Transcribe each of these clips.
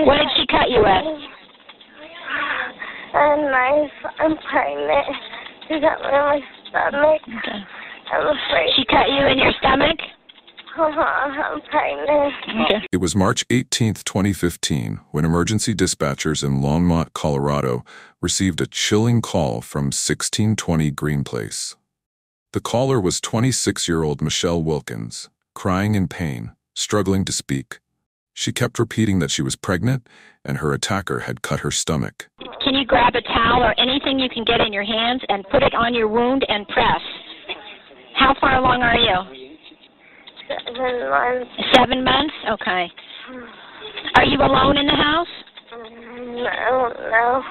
What did she cut you with? A knife. I'm pregnant. She got me in my stomach. Okay. I'm afraid. She cut you in your stomach? I'm pregnant. Okay. It was March 18, 2015, when emergency dispatchers in Longmont, Colorado, received a chilling call from 1620 Green Place. The caller was 26-year-old Michelle Wilkins, crying in pain, struggling to speak. She kept repeating that she was pregnant and her attacker had cut her stomach. Can you grab a towel or anything you can get in your hands and put it on your wound and press? How far along are you? 7 months. 7 months? Okay. Are you alone in the house? I don't know.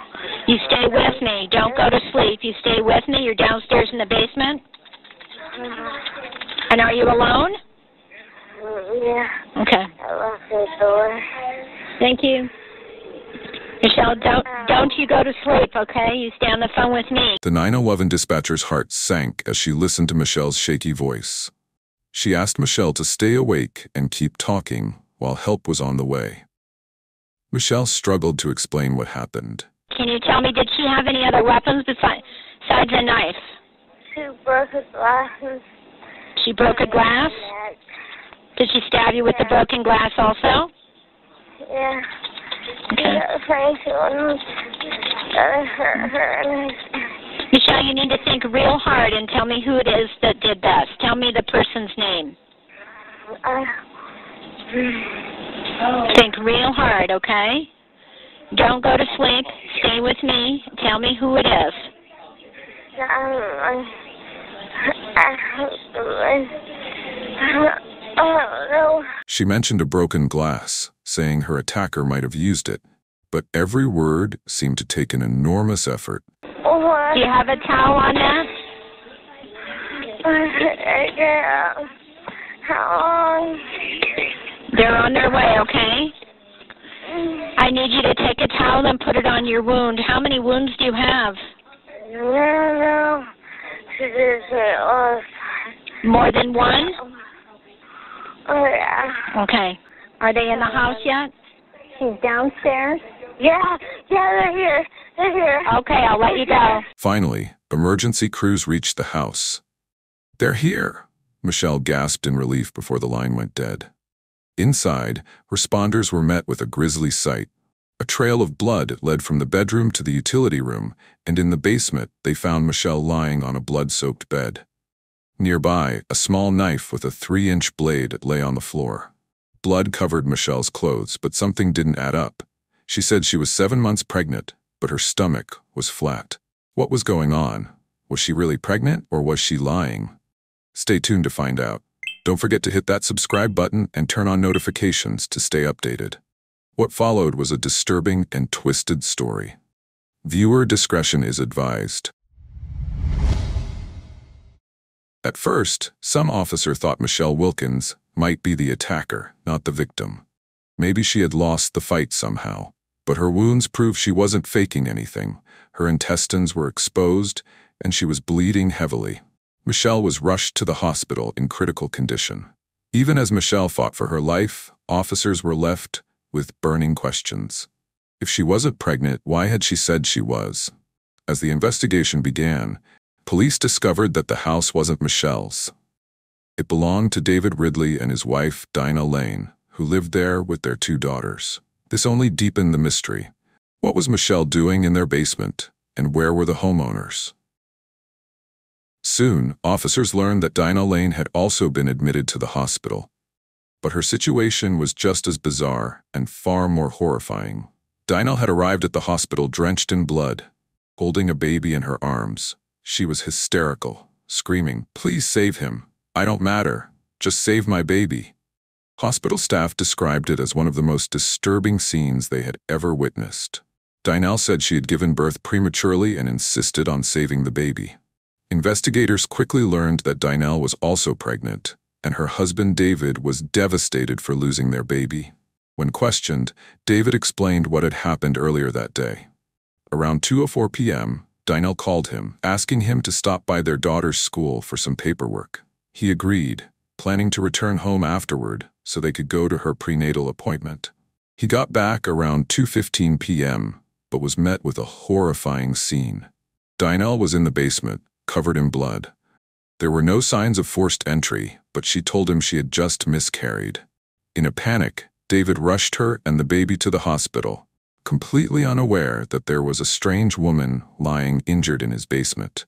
You stay with me. Don't go to sleep. You stay with me. You're downstairs in the basement? And are you alone? Yeah. Okay. I locked the door. Thank you. Michelle, don't you go to sleep, okay? You stay on the phone with me. The 911 dispatcher's heart sank as she listened to Michelle's shaky voice. She asked Michelle to stay awake and keep talking while help was on the way. Michelle struggled to explain what happened. Can you tell me, did she have any other weapons besides a knife? She broke a glass. She broke a glass? Did she stab you with the broken glass also? Yeah. Okay. She wanted to hurt her. Michelle, you need to think real hard and tell me who it is that did this. Tell me the person's name. Think real hard, okay? Don't go to sleep. Stay with me. Tell me who it is. I don't know. She mentioned a broken glass, saying her attacker might have used it, but every word seemed to take an enormous effort. Do you have a towel on that? Yeah. How long? They're on their way, okay? I need you to take a towel and put it on your wound. How many wounds do you have? No. She just lost. More than one? Oh, yeah. Okay. Are they in the house yet? She's downstairs? Yeah, they're here. Okay, I'll let you go. Finally, emergency crews reached the house. "They're here," Michelle gasped in relief before the line went dead. Inside, responders were met with a grisly sight. A trail of blood led from the bedroom to the utility room, and in the basement, they found Michelle lying on a blood-soaked bed. Nearby, a small knife with a 3-inch blade lay on the floor. Blood covered Michelle's clothes, but something didn't add up. She said she was 7 months pregnant, but her stomach was flat. What was going on? Was she really pregnant, or was she lying? Stay tuned to find out. Don't forget to hit that subscribe button and turn on notifications to stay updated. What followed was a disturbing and twisted story. Viewer discretion is advised. At first, some officer thought Michelle Wilkins might be the attacker, not the victim. Maybe she had lost the fight somehow. But her wounds proved she wasn't faking anything. Her intestines were exposed, and she was bleeding heavily. Michelle was rushed to the hospital in critical condition. Even as Michelle fought for her life, officers were left with burning questions. If she wasn't pregnant, why had she said she was? As the investigation began, police discovered that the house wasn't Michelle's. It belonged to David Ridley and his wife, Dinah Lane, who lived there with their 2 daughters. This only deepened the mystery. What was Michelle doing in their basement, and where were the homeowners? Soon, officers learned that Dinah Lane had also been admitted to the hospital. But her situation was just as bizarre and far more horrifying. Dinah had arrived at the hospital drenched in blood, holding a baby in her arms. She was hysterical, screaming, "Please save him. I don't matter. Just save my baby." Hospital staff described it as one of the most disturbing scenes they had ever witnessed. Dinah said she had given birth prematurely and insisted on saving the baby. Investigators quickly learned that Dinah was also pregnant, and her husband David was devastated for losing their baby. When questioned, David explained what had happened earlier that day. Around 2:04 p.m., Dinah called him, asking him to stop by their daughter's school for some paperwork. He agreed, planning to return home afterward so they could go to her prenatal appointment. He got back around 2:15 p.m., but was met with a horrifying scene. Dinah was in the basement, covered in blood. There were no signs of forced entry, but she told him she had just miscarried. In a panic, David rushed her and the baby to the hospital, completely unaware that there was a strange woman lying injured in his basement.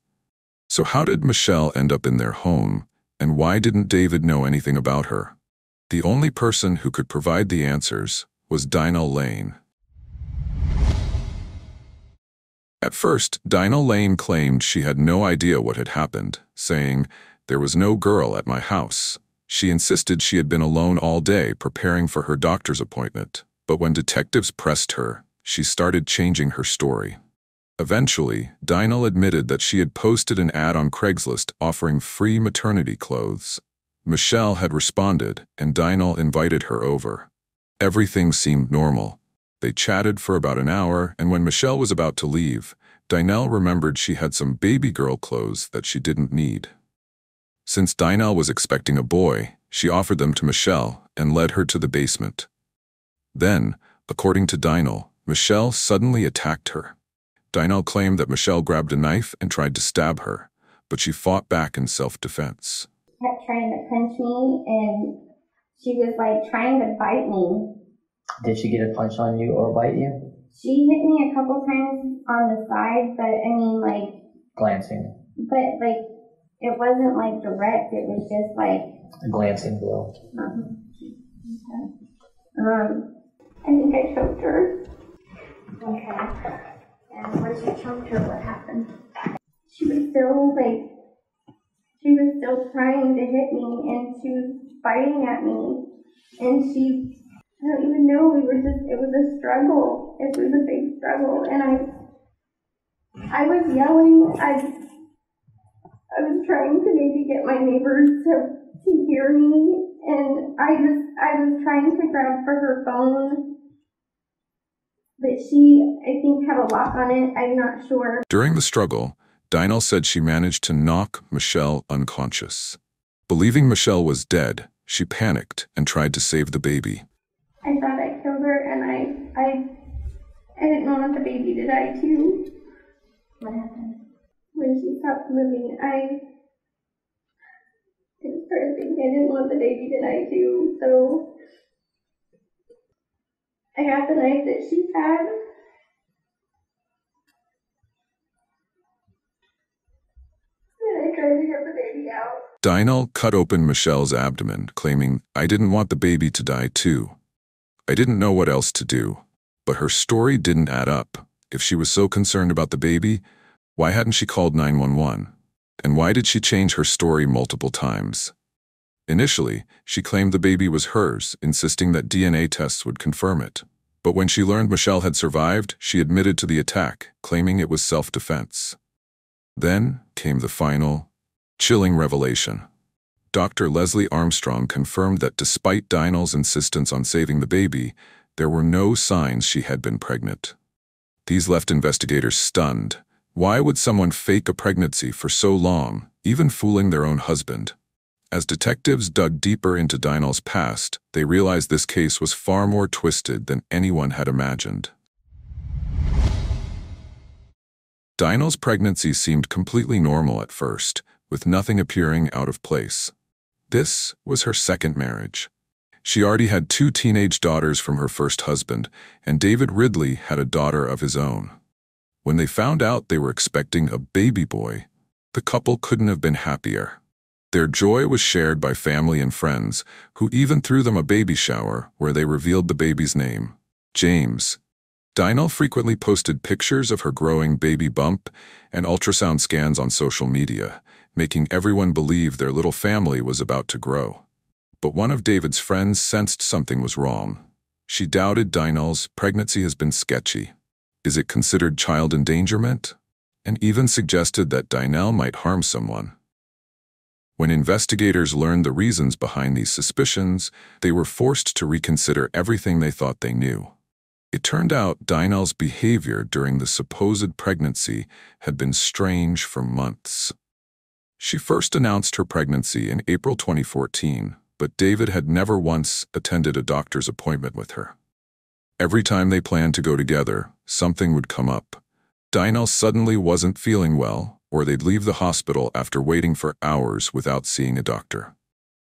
So how did Michelle end up in their home, and why didn't David know anything about her? The only person who could provide the answers was Dinah Lane. At first, Dinah Lane claimed she had no idea what had happened, saying, "There was no girl at my house." She insisted she had been alone all day preparing for her doctor's appointment, but when detectives pressed her, she started changing her story. Eventually, Dinah admitted that she had posted an ad on Craigslist offering free maternity clothes. Michelle had responded, and Dinah invited her over. Everything seemed normal. They chatted for about an hour, and when Michelle was about to leave, Dinah remembered she had some baby girl clothes that she didn't need. Since Dinah was expecting a boy, she offered them to Michelle and led her to the basement. Then, according to Dinah, Michelle suddenly attacked her. Dinah claimed that Michelle grabbed a knife and tried to stab her, but she fought back in self-defense. Kept trying to punch me, and she was like trying to bite me. Did she get a punch on you or bite you? She hit me a couple times on the side, but I mean, like, Glancing. but like, it wasn't like direct. It was just like A glancing blow. I think I choked her. Okay. And once you choked her, what happened? She was still trying to hit me, and she was biting at me, and I don't even know, it was a struggle. It was a big struggle, and I was yelling. I was trying to maybe get my neighbors to hear me, and I was trying to grab for her phone, but she, I think, had a lock on it. I'm not sure. During the struggle, Dinah said she managed to knock Michelle unconscious. Believing Michelle was dead, she panicked and tried to save the baby. I thought I killed her, and I didn't want the baby to die too. What happened? When she stopped moving, I started thinking I didn't want the baby to die too, so I got the knife that she had. And I tried to get the baby out. Dinah cut open Michelle's abdomen, claiming, "I didn't want the baby to die too. I didn't know what else to do." But her story didn't add up. If she was so concerned about the baby, why hadn't she called 911? And why did she change her story multiple times? Initially, she claimed the baby was hers, insisting that DNA tests would confirm it. But when she learned Michelle had survived, she admitted to the attack, claiming it was self-defense. Then came the final, chilling revelation. Dr. Leslie Armstrong confirmed that despite Dinah's insistence on saving the baby, there were no signs she had been pregnant. These left investigators stunned. Why would someone fake a pregnancy for so long, even fooling their own husband? As detectives dug deeper into Dinah's past, they realized this case was far more twisted than anyone had imagined. Dinah's pregnancy seemed completely normal at first, with nothing appearing out of place. This was her second marriage. She already had 2 teenage daughters from her first husband, and David Ridley had a daughter of his own. When they found out they were expecting a baby boy, the couple couldn't have been happier. Their joy was shared by family and friends, who even threw them a baby shower where they revealed the baby's name, James. Dinah frequently posted pictures of her growing baby bump and ultrasound scans on social media, making everyone believe their little family was about to grow. But one of David's friends sensed something was wrong. She doubted Dinah's pregnancy has been sketchy. Is it considered child endangerment? And even suggested that Dinah might harm someone. When investigators learned the reasons behind these suspicions, they were forced to reconsider everything they thought they knew. It turned out Dinah's behavior during the supposed pregnancy had been strange for months. She first announced her pregnancy in April 2014, but David had never once attended a doctor's appointment with her. Every time they planned to go together, something would come up. Dinah suddenly wasn't feeling well, or they'd leave the hospital after waiting for hours without seeing a doctor.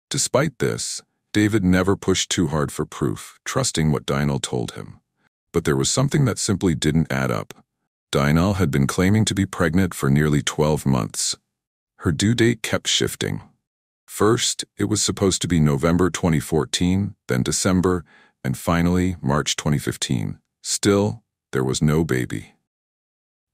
Despite this, David never pushed too hard for proof, trusting what Dinah told him. But there was something that simply didn't add up. Dinah had been claiming to be pregnant for nearly 12 months. Her due date kept shifting. First, it was supposed to be November 2014, then December, and finally March 2015. Still, there was no baby.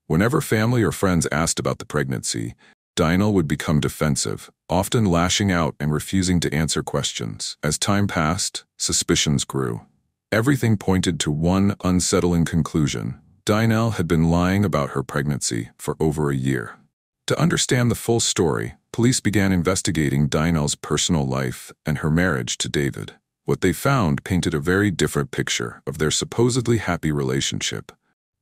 Whenever family or friends asked about the pregnancy, Dinah would become defensive, often lashing out and refusing to answer questions. As time passed, suspicions grew. Everything pointed to one unsettling conclusion. Dinah had been lying about her pregnancy for over a year. To understand the full story, police began investigating Dinah's personal life and her marriage to David. What they found painted a very different picture of their supposedly happy relationship.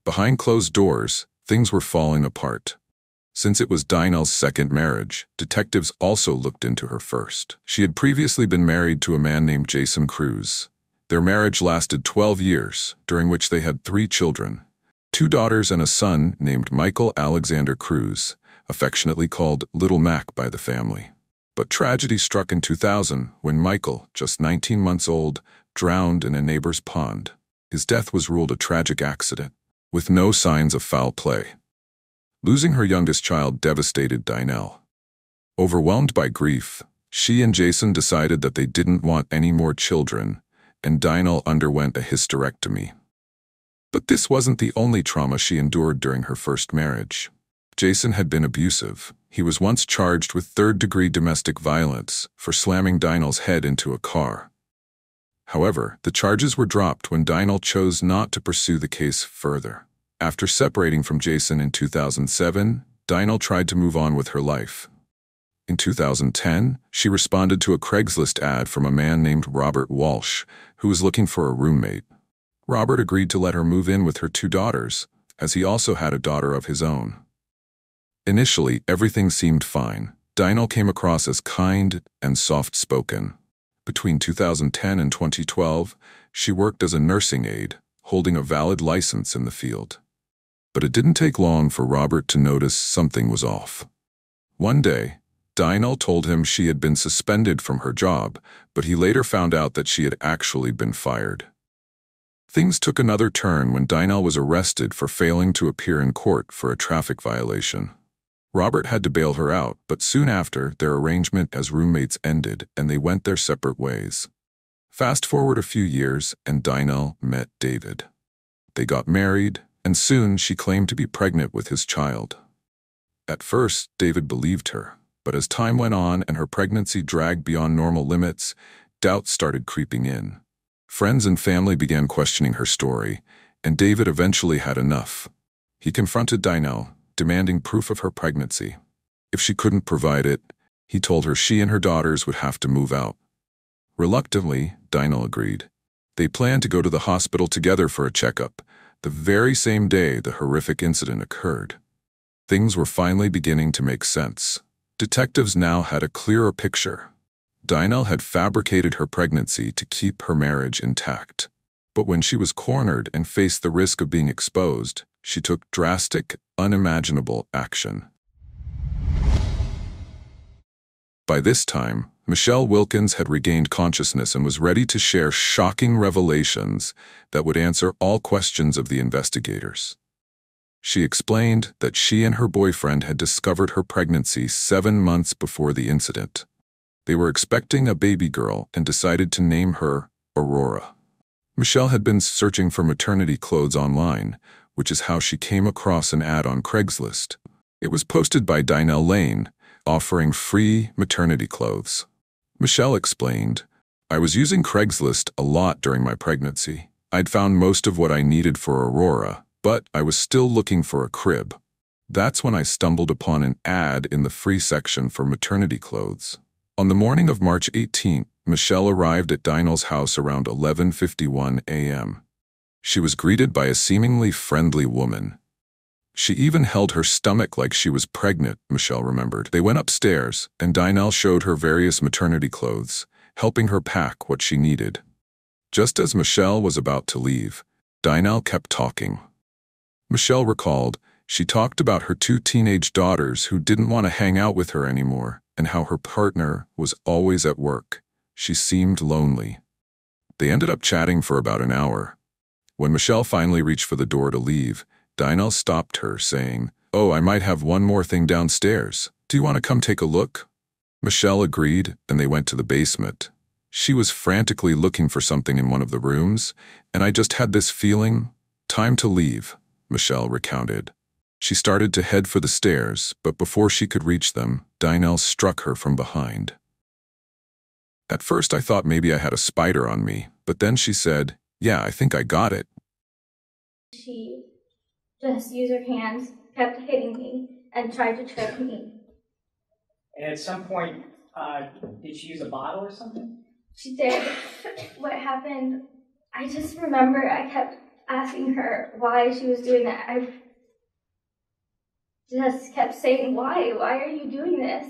Behind closed doors, things were falling apart. Since it was Dinah's second marriage, detectives also looked into her first. She had previously been married to a man named Jason Cruz. Their marriage lasted 12 years, during which they had 3 children, 2 daughters and a son named Michael Alexander Cruz, affectionately called Little Mac by the family. But tragedy struck in 2000 when Michael, just 19 months old, drowned in a neighbor's pond. His death was ruled a tragic accident, with no signs of foul play. Losing her youngest child devastated Dinah. Overwhelmed by grief, she and Jason decided that they didn't want any more children, and Dinah underwent a hysterectomy. But this wasn't the only trauma she endured during her first marriage. Jason had been abusive. He was once charged with third-degree domestic violence for slamming Dinah's head into a car. However, the charges were dropped when Dinah chose not to pursue the case further. After separating from Jason in 2007, Dinah tried to move on with her life. In 2010, she responded to a Craigslist ad from a man named Robert Walsh, who was looking for a roommate. Robert agreed to let her move in with her 2 daughters, as he also had a daughter of his own. Initially, everything seemed fine. Dinah came across as kind and soft-spoken. Between 2010 and 2012, she worked as a nursing aide, holding a valid license in the field. But it didn't take long for Robert to notice something was off. One day, Dinah told him she had been suspended from her job, but he later found out that she had actually been fired. Things took another turn when Dinah was arrested for failing to appear in court for a traffic violation. Robert had to bail her out, but soon after, their arrangement as roommates ended and they went their separate ways. Fast forward a few years and Dinah met David. They got married, and soon she claimed to be pregnant with his child. At first, David believed her, but as time went on and her pregnancy dragged beyond normal limits, doubts started creeping in. Friends and family began questioning her story, and David eventually had enough. He confronted Dinah, demanding proof of her pregnancy. If she couldn't provide it, he told her she and her daughters would have to move out. Reluctantly, Dinah agreed. They planned to go to the hospital together for a checkup, the very same day the horrific incident occurred. Things were finally beginning to make sense. Detectives now had a clearer picture. Dinah had fabricated her pregnancy to keep her marriage intact. But when she was cornered and faced the risk of being exposed, she took drastic, unimaginable action. By this time, Michelle Wilkins had regained consciousness and was ready to share shocking revelations that would answer all questions of the investigators. She explained that she and her boyfriend had discovered her pregnancy 7 months before the incident. They were expecting a baby girl and decided to name her Aurora. Michelle had been searching for maternity clothes online, which is how she came across an ad on Craigslist. It was posted by Dinah Lane, offering free maternity clothes. Michelle explained, "I was using Craigslist a lot during my pregnancy. I'd found most of what I needed for Aurora, but I was still looking for a crib. That's when I stumbled upon an ad in the free section for maternity clothes." On the morning of March 18th, Michelle arrived at Dinah's house around 11:51 a.m. She was greeted by a seemingly friendly woman. She even held her stomach like she was pregnant, Michelle remembered. They went upstairs, and Dinah showed her various maternity clothes, helping her pack what she needed. Just as Michelle was about to leave, Dinah kept talking. Michelle recalled she talked about her 2 teenage daughters who didn't want to hang out with her anymore and how her partner was always at work. She seemed lonely. They ended up chatting for about an hour. When Michelle finally reached for the door to leave, Dinah stopped her, saying, "Oh, I might have one more thing downstairs. Do you want to come take a look?" Michelle agreed, and they went to the basement. She was frantically looking for something in one of the rooms, and I just had this feeling, time to leave, Michelle recounted. She started to head for the stairs, but before she could reach them, Dinah struck her from behind. At first I thought maybe I had a spider on me, but then she said, "Yeah, I think I got it." She just used her hands, kept hitting me, and tried to trip me. And at some point, did she use a bottle or something? She did. What happened, I just remember I kept asking her why she was doing that. I just kept saying, why are you doing this?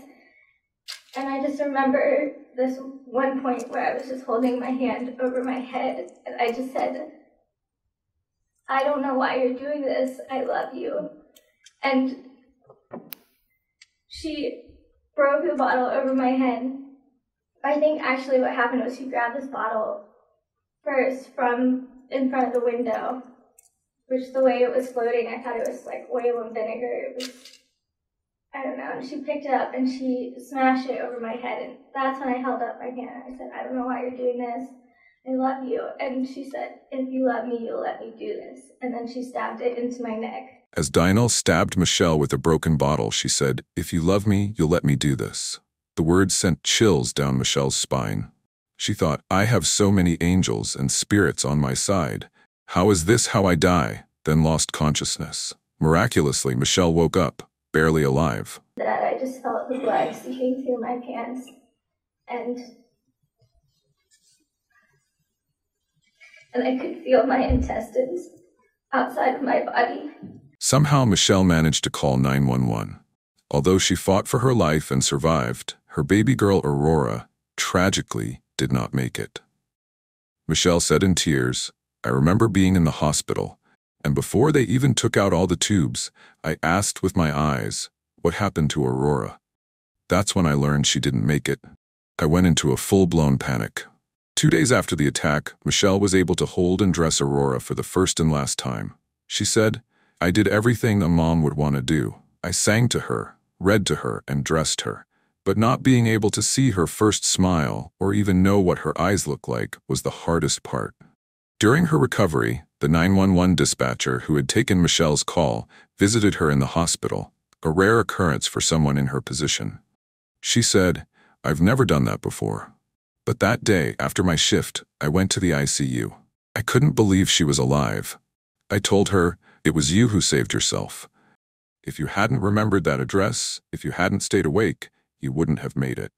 And I just remember this one point where I was just holding my hand over my head, and I just said, "I don't know why you're doing this. I love you." And she broke the bottle over my head. I think actually what happened was she grabbed this bottle first from in front of the window, which the way it was floating, I thought it was like oil and vinegar. It was, I don't know, and she picked it up and she smashed it over my head, and that's when I held up my hand. I said, "I don't know why you're doing this. I love you." And she said, "If you love me, you'll let me do this." And then she stabbed it into my neck. As Dinah stabbed Michelle with a broken bottle, she said, "If you love me, you'll let me do this." The words sent chills down Michelle's spine. She thought, I have so many angels and spirits on my side. How is this how I die? Then lost consciousness. Miraculously, Michelle woke up, barely alive. That I just felt the blood seeping through my pants, and I could feel my intestines outside of my body. Somehow Michelle managed to call 911. Although she fought for her life and survived, her baby girl Aurora, tragically, did not make it. Michelle said in tears, "I remember being in the hospital, and before they even took out all the tubes, I asked with my eyes, what happened to Aurora? That's when I learned she didn't make it. I went into a full-blown panic." 2 days after the attack, Michelle was able to hold and dress Aurora for the first and last time. She said, "I did everything a mom would want to do. I sang to her, read to her, and dressed her. But not being able to see her first smile or even know what her eyes looked like was the hardest part." During her recovery, the 911 dispatcher who had taken Michelle's call visited her in the hospital, a rare occurrence for someone in her position. She said, "I've never done that before. But that day, after my shift, I went to the ICU. I couldn't believe she was alive. I told her, it was you who saved yourself. If you hadn't remembered that address, if you hadn't stayed awake, you wouldn't have made it."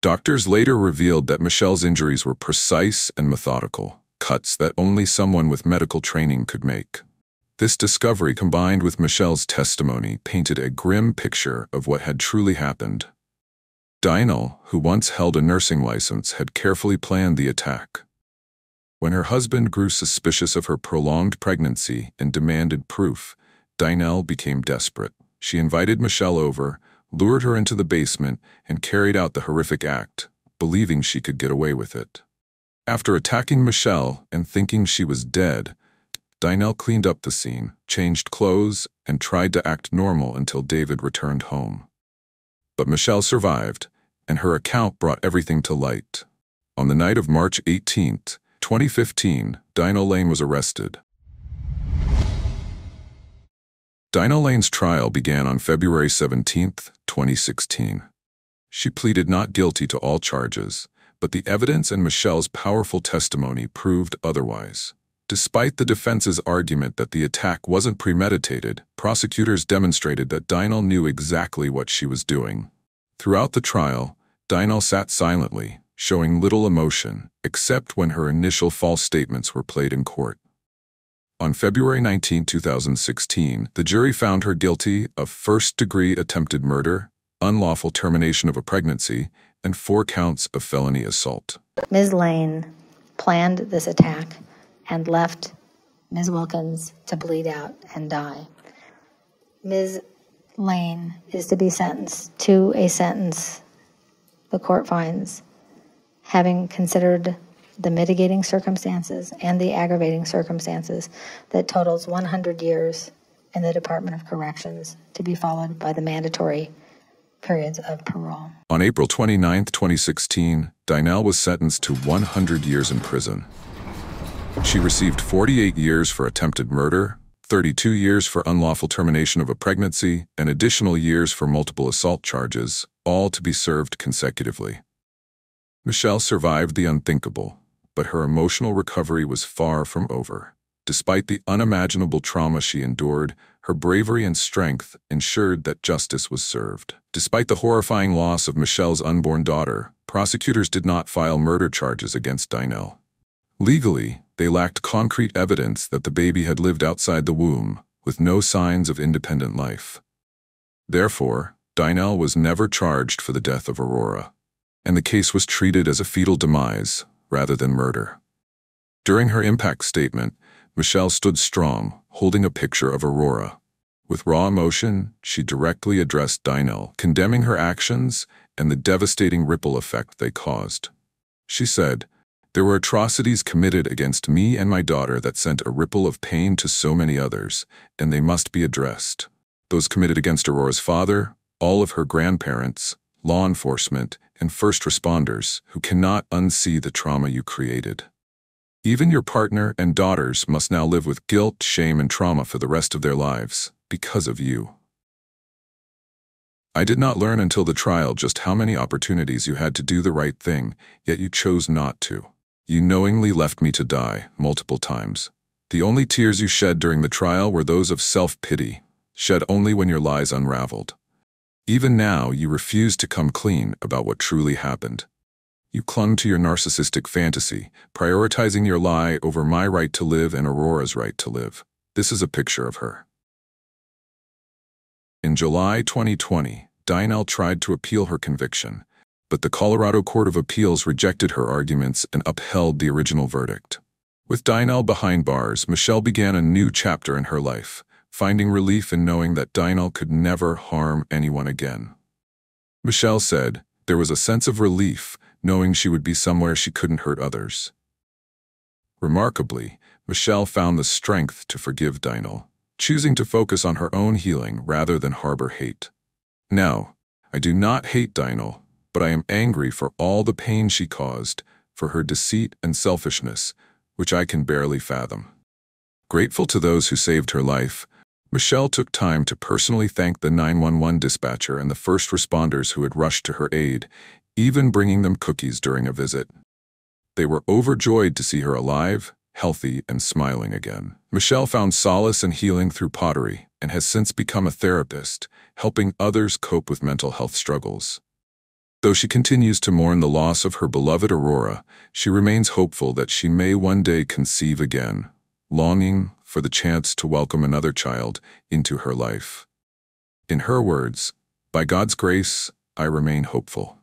Doctors later revealed that Michelle's injuries were precise and methodical, cuts that only someone with medical training could make. This discovery, combined with Michelle's testimony, painted a grim picture of what had truly happened. Dinah, who once held a nursing license, had carefully planned the attack. When her husband grew suspicious of her prolonged pregnancy and demanded proof, Dinah became desperate. She invited Michelle over, lured her into the basement, and carried out the horrific act, believing she could get away with it. After attacking Michelle and thinking she was dead, Dinah cleaned up the scene, changed clothes, and tried to act normal until David returned home. But Michelle survived, and her account brought everything to light. On the night of March 18, 2015, Dinah Lane was arrested. Dinah Lane's trial began on February 17, 2016. She pleaded not guilty to all charges, but the evidence and Michelle's powerful testimony proved otherwise. Despite the defense's argument that the attack wasn't premeditated, prosecutors demonstrated that Dinah knew exactly what she was doing. Throughout the trial, Dinah sat silently, showing little emotion, except when her initial false statements were played in court. On February 19, 2016, the jury found her guilty of first-degree attempted murder, unlawful termination of a pregnancy, and 4 counts of felony assault. Ms. Lane planned this attack and left Ms. Wilkins to bleed out and die. Ms. Lane is to be sentenced to a sentence the court finds, having considered the mitigating circumstances and the aggravating circumstances, that totals 100 years in the Department of Corrections, to be followed by the mandatory periods of parole. On April 29, 2016, Dynel was sentenced to 100 years in prison. She received 48 years for attempted murder, 32 years for unlawful termination of a pregnancy, and additional years for multiple assault charges, all to be served consecutively. Michelle survived the unthinkable, but her emotional recovery was far from over. Despite the unimaginable trauma she endured, her bravery and strength ensured that justice was served. Despite the horrifying loss of Michelle's unborn daughter, prosecutors did not file murder charges against Dynel. Legally, they lacked concrete evidence that the baby had lived outside the womb, with no signs of independent life. Therefore, Dynel was never charged for the death of Aurora, and the case was treated as a fetal demise rather than murder. During her impact statement, Michelle stood strong, holding a picture of Aurora. With raw emotion, she directly addressed Dynel, condemning her actions and the devastating ripple effect they caused. She said, "There were atrocities committed against me and my daughter that sent a ripple of pain to so many others, and they must be addressed. Those committed against Aurora's father, all of her grandparents, law enforcement, and first responders who cannot unsee the trauma you created. Even your partner and daughters must now live with guilt, shame, and trauma for the rest of their lives because of you. I did not learn until the trial just how many opportunities you had to do the right thing, yet you chose not to. You knowingly left me to die multiple times. The only tears you shed during the trial were those of self-pity, shed only when your lies unraveled. Even now, you refuse to come clean about what truly happened. You clung to your narcissistic fantasy, prioritizing your lie over my right to live and Aurora's right to live." This is a picture of her. In July 2020, Dynel tried to appeal her conviction, but the Colorado Court of Appeals rejected her arguments and upheld the original verdict. With Dynel behind bars, Michelle began a new chapter in her life, finding relief in knowing that Dynel could never harm anyone again. Michelle said, "There was a sense of relief, knowing she would be somewhere she couldn't hurt others." Remarkably, Michelle found the strength to forgive Dynel, choosing to focus on her own healing rather than harbor hate. "Now, I do not hate Dynel, but I am angry for all the pain she caused, for her deceit and selfishness, which I can barely fathom." Grateful to those who saved her life, Michelle took time to personally thank the 911 dispatcher and the first responders who had rushed to her aid, even bringing them cookies during a visit. They were overjoyed to see her alive, healthy, and smiling again. Michelle found solace and healing through pottery and has since become a therapist, helping others cope with mental health struggles. Though she continues to mourn the loss of her beloved Aurora, she remains hopeful that she may one day conceive again, longing for the chance to welcome another child into her life. In her words, "By God's grace, I remain hopeful."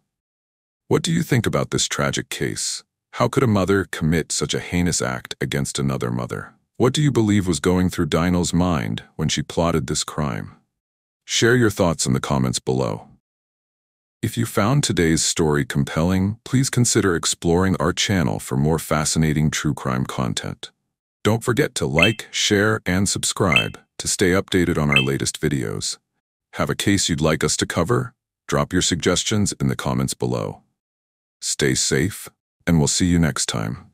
What do you think about this tragic case? How could a mother commit such a heinous act against another mother? What do you believe was going through Dynel's mind when she plotted this crime? Share your thoughts in the comments below. If you found today's story compelling, please consider exploring our channel for more fascinating true crime content. Don't forget to like, share, and subscribe to stay updated on our latest videos. Have a case you'd like us to cover? Drop your suggestions in the comments below. Stay safe, and we'll see you next time.